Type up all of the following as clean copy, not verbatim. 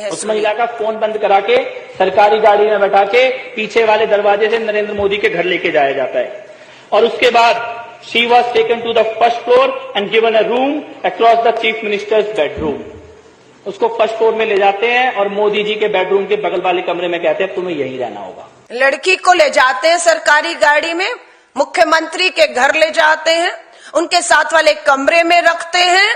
उस महिला का फोन बंद करा के सरकारी गाड़ी में बैठा के पीछे वाले दरवाजे से नरेंद्र मोदी के घर लेके जाया जाता है और उसके बाद she was taken to the first floor and given a room across the chief minister's bedroom. उसको फर्स्ट फ्लोर में ले जाते हैं और मोदी जी के बेडरूम के बगल वाले कमरे में कहते हैं तुम्हें यहीं रहना होगा। लड़की को ले जाते हैं सरकारी गाड़ी में, मुख्यमंत्री के घर ले जाते हैं, उनके साथ वाले कमरे में रखते हैं।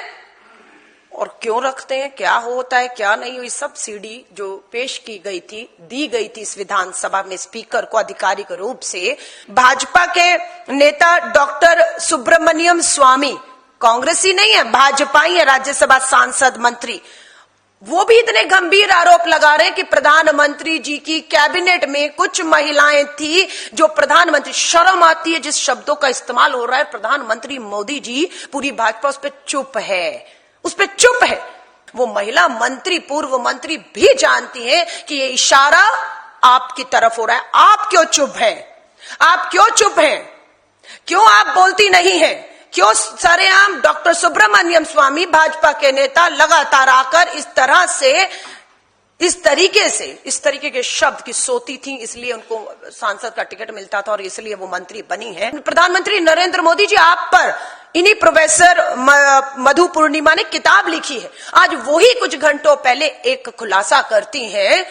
और क्यों रखते हैं, क्या होता है क्या नहीं हुई, सब सीडी जो पेश की गई थी, दी गई थी इस विधानसभा में स्पीकर को आधिकारिक रूप से। भाजपा के नेता डॉक्टर सुब्रमण्यम स्वामी, कांग्रेसी नहीं है, भाजपा ही है, राज्यसभा सांसद मंत्री, वो भी इतने गंभीर आरोप लगा रहे हैं कि प्रधानमंत्री जी की कैबिनेट में कुछ महिलाएं थी जो प्रधानमंत्री, शर्म आती है जिस शब्दों का इस्तेमाल हो रहा है, प्रधानमंत्री मोदी जी, पूरी भाजपा उस पर चुप है, उस पर चुप है। वो महिला मंत्री, पूर्व मंत्री भी जानती है कि ये इशारा आपकी तरफ हो रहा है। आप क्यों चुप है, आप क्यों चुप हैं, क्यों आप बोलती नहीं है, क्यों सरेआम डॉक्टर सुब्रमण्यम स्वामी भाजपा के नेता लगातार आकर इस तरह से, इस तरीके के शब्द की सोती थी, इसलिए उनको सांसद का टिकट मिलता था और इसलिए वो मंत्री बनी है। प्रधानमंत्री नरेंद्र मोदी जी आप पर इन्हीं प्रोफेसर मधु पूर्णिमा ने किताब लिखी है। आज वही कुछ घंटों पहले एक खुलासा करती हैं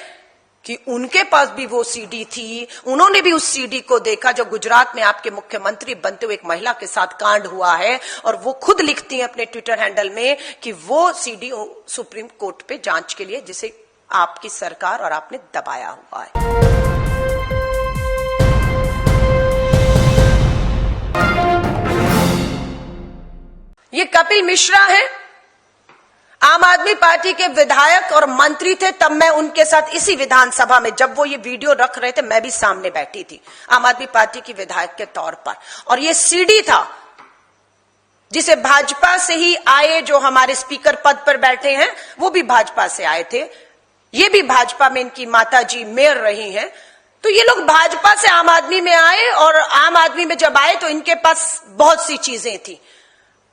कि उनके पास भी वो सीडी थी, उन्होंने भी उस सीडी को देखा जो गुजरात में आपके मुख्यमंत्री बनते हुए एक महिला के साथ कांड हुआ है। और वो खुद लिखती हैं अपने ट्विटर हैंडल में कि वो सीडी सुप्रीम कोर्ट पे जांच के लिए, जिसे आपकी सरकार और आपने दबाया हुआ है। ये कपिल मिश्रा है, आम आदमी पार्टी के विधायक और मंत्री थे। तब मैं उनके साथ इसी विधानसभा में, जब वो ये वीडियो रख रहे थे, मैं भी सामने बैठी थी आम आदमी पार्टी की विधायक के तौर पर। और ये सीडी था जिसे भाजपा से ही आए, जो हमारे स्पीकर पद पर बैठे हैं वो भी भाजपा से आए थे, ये भी भाजपा में इनकी माता जी मेयर रही हैं। तो ये लोग भाजपा से आम आदमी में आए और आम आदमी में जब आए तो इनके पास बहुत सी चीजें थी।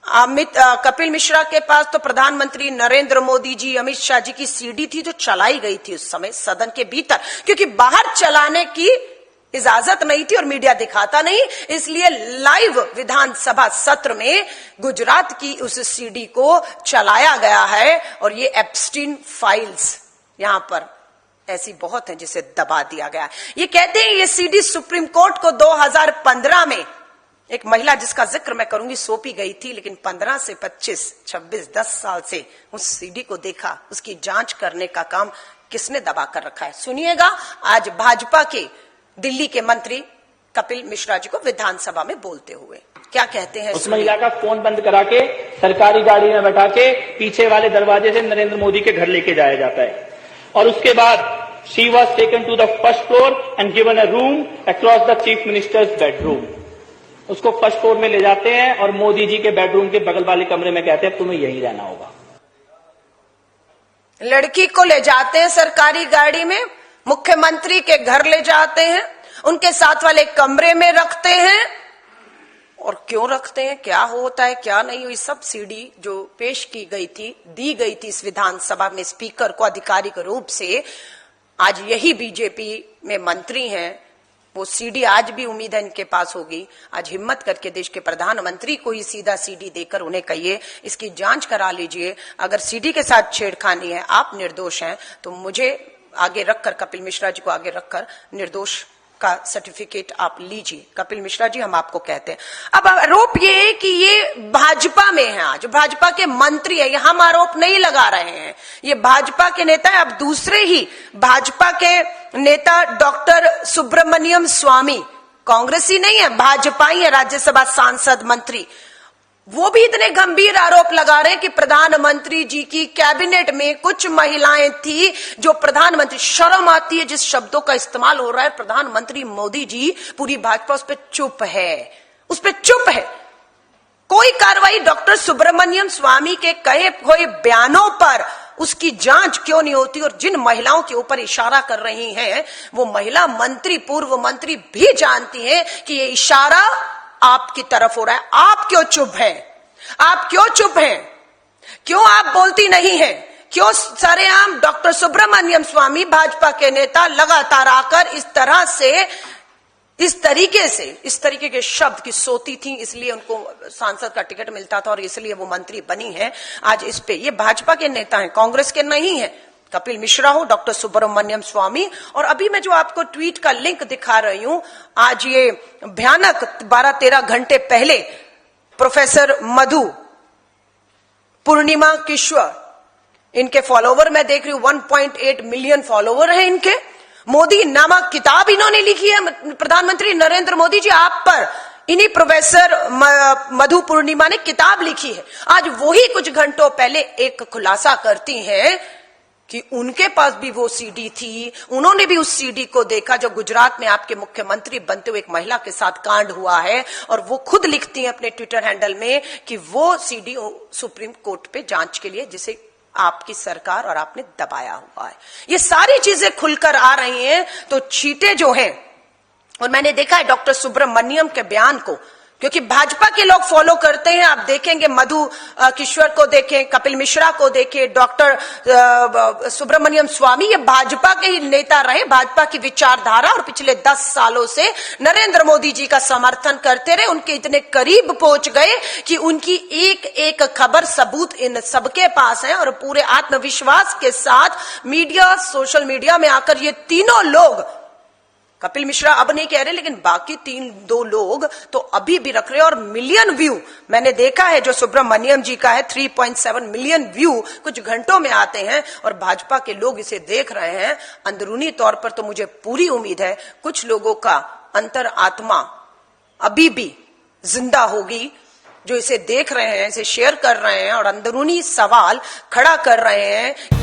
कपिल मिश्रा के पास तो प्रधानमंत्री नरेंद्र मोदी जी, अमित शाह जी की सीडी थी जो चलाई गई थी उस समय सदन के भीतर, क्योंकि बाहर चलाने की इजाजत नहीं थी और मीडिया दिखाता नहीं, इसलिए लाइव विधानसभा सत्र में गुजरात की उस सीडी को चलाया गया है। और ये एप्स्टीन फाइल्स यहां पर ऐसी बहुत है जिसे दबा दिया गया है। ये कहते हैं ये सीडी सुप्रीम कोर्ट को 2015 में एक महिला जिसका जिक्र मैं करूंगी सौंपी गई थी, लेकिन 15 से 25, 26, 10 साल से उस सीडी को देखा, उसकी जांच करने का काम किसने दबा कर रखा है। सुनिएगा आज भाजपा के दिल्ली के मंत्री कपिल मिश्रा जी को विधानसभा में बोलते हुए क्या कहते हैं। उस महिला का फोन बंद करा के सरकारी गाड़ी में बैठा के पीछे वाले दरवाजे से नरेंद्र मोदी के घर लेके जाया जाता है और उसके बाद she was taken to the first floor and given a room across the chief minister's bedroom. उसको फर्स्ट फ्लोर में ले जाते हैं और मोदी जी के बेडरूम के बगल वाले कमरे में कहते हैं तुम्हें यहीं रहना होगा। लड़की को ले जाते हैं सरकारी गाड़ी में, मुख्यमंत्री के घर ले जाते हैं, उनके साथ वाले कमरे में रखते हैं। और क्यों रखते हैं, क्या होता है क्या नहीं हुई, सब सीडी जो पेश की गई थी, दी गई थी इस विधानसभा में स्पीकर को आधिकारिक रूप से। आज यही बीजेपी में मंत्री हैं, वो सीडी आज भी उम्मीद है इनके पास होगी। आज हिम्मत करके देश के प्रधानमंत्री को ही सीधा सीडी देकर उन्हें कहिए इसकी जांच करा लीजिए। अगर सीडी के साथ छेड़खानी है, आप निर्दोष हैं, तो मुझे आगे रखकर, कपिल मिश्रा जी को आगे रखकर निर्दोष का सर्टिफिकेट आप लीजिए। कपिल मिश्रा जी हम आपको कहते हैं। अब आरोप ये है कि ये भाजपा में है, आज भाजपा के मंत्री है, ये हम आरोप नहीं लगा रहे हैं, ये भाजपा के नेता है। अब दूसरे ही भाजपा के नेता डॉक्टर सुब्रमण्यम स्वामी, कांग्रेसी नहीं है, भाजपा ही है, राज्यसभा सांसद मंत्री, वो भी इतने गंभीर आरोप लगा रहे हैं कि प्रधानमंत्री जी की कैबिनेट में कुछ महिलाएं थी जो प्रधानमंत्री, शर्म आती है जिस शब्दों का इस्तेमाल हो रहा है, प्रधानमंत्री मोदी जी, पूरी भाजपा उस पर चुप है, उस पर चुप है। कोई कार्रवाई डॉक्टर सुब्रमण्यम स्वामी के कहे हुए बयानों पर उसकी जांच क्यों नहीं होती। और जिन महिलाओं के ऊपर इशारा कर रही हैं वो महिला मंत्री, पूर्व मंत्री भी जानती हैं कि ये इशारा आपकी तरफ हो रहा है। आप क्यों चुप हैं, आप क्यों चुप हैं, क्यों आप बोलती नहीं हैं, क्यों सरेआम डॉक्टर सुब्रमण्यम स्वामी भाजपा के नेता लगातार आकर इस तरीके के शब्द की सोती थी, इसलिए उनको सांसद का टिकट मिलता था और इसलिए वो मंत्री बनी है। आज इस पे ये भाजपा के नेता हैं, कांग्रेस के नहीं है। कपिल मिश्रा हो, डॉक्टर सुब्रमण्यम स्वामी, और अभी मैं जो आपको ट्वीट का लिंक दिखा रही हूं, आज ये भयानक 12-13 घंटे पहले प्रोफेसर मधु पूर्णिमा किश्वर, इनके फॉलोवर मैं देख रही हूं 1.8 मिलियन फॉलोवर हैं इनके। मोदी नामक किताब इन्होंने लिखी है, प्रधानमंत्री नरेंद्र मोदी जी आप पर, इन्हीं प्रोफेसर मधु पूर्णिमा ने किताब लिखी है। आज वही कुछ घंटों पहले एक खुलासा करती हैं कि उनके पास भी वो सीडी थी, उन्होंने भी उस सीडी को देखा जो गुजरात में आपके मुख्यमंत्री बनते हुए एक महिला के साथ कांड हुआ है, और वो खुद लिखती हैं अपने ट्विटर हैंडल में कि वो सीडी सुप्रीम कोर्ट पे जांच के लिए, जिसे आपकी सरकार और आपने दबाया हुआ है। ये सारी चीजें खुलकर आ रही हैं, तो चीटे जो हैं, और मैंने देखा है डॉक्टर सुब्रमण्यम के बयान को, क्योंकि भाजपा के लोग फॉलो करते हैं। आप देखेंगे मधु किश्वर को देखें, कपिल मिश्रा को देखें, डॉक्टर सुब्रमण्यम स्वामी, ये भाजपा के ही नेता रहे, भाजपा की विचारधारा, और पिछले 10 सालों से नरेंद्र मोदी जी का समर्थन करते रहे, उनके इतने करीब पहुंच गए कि उनकी एक एक खबर सबूत इन सबके पास है, और पूरे आत्मविश्वास के साथ मीडिया, सोशल मीडिया में आकर ये तीनों लोग, कपिल मिश्रा अब नहीं कह रहे, लेकिन बाकी 3-2 लोग तो अभी भी रख रहे हैं, और मिलियन व्यू मैंने देखा है जो सुब्रमण्यम जी का है, 3.7 मिलियन व्यू कुछ घंटों में आते हैं, और भाजपा के लोग इसे देख रहे हैं। अंदरूनी तौर पर तो मुझे पूरी उम्मीद है कुछ लोगों का अंतर आत्मा अभी भी जिंदा होगी, जो इसे देख रहे हैं, इसे शेयर कर रहे हैं, और अंदरूनी सवाल खड़ा कर रहे हैं।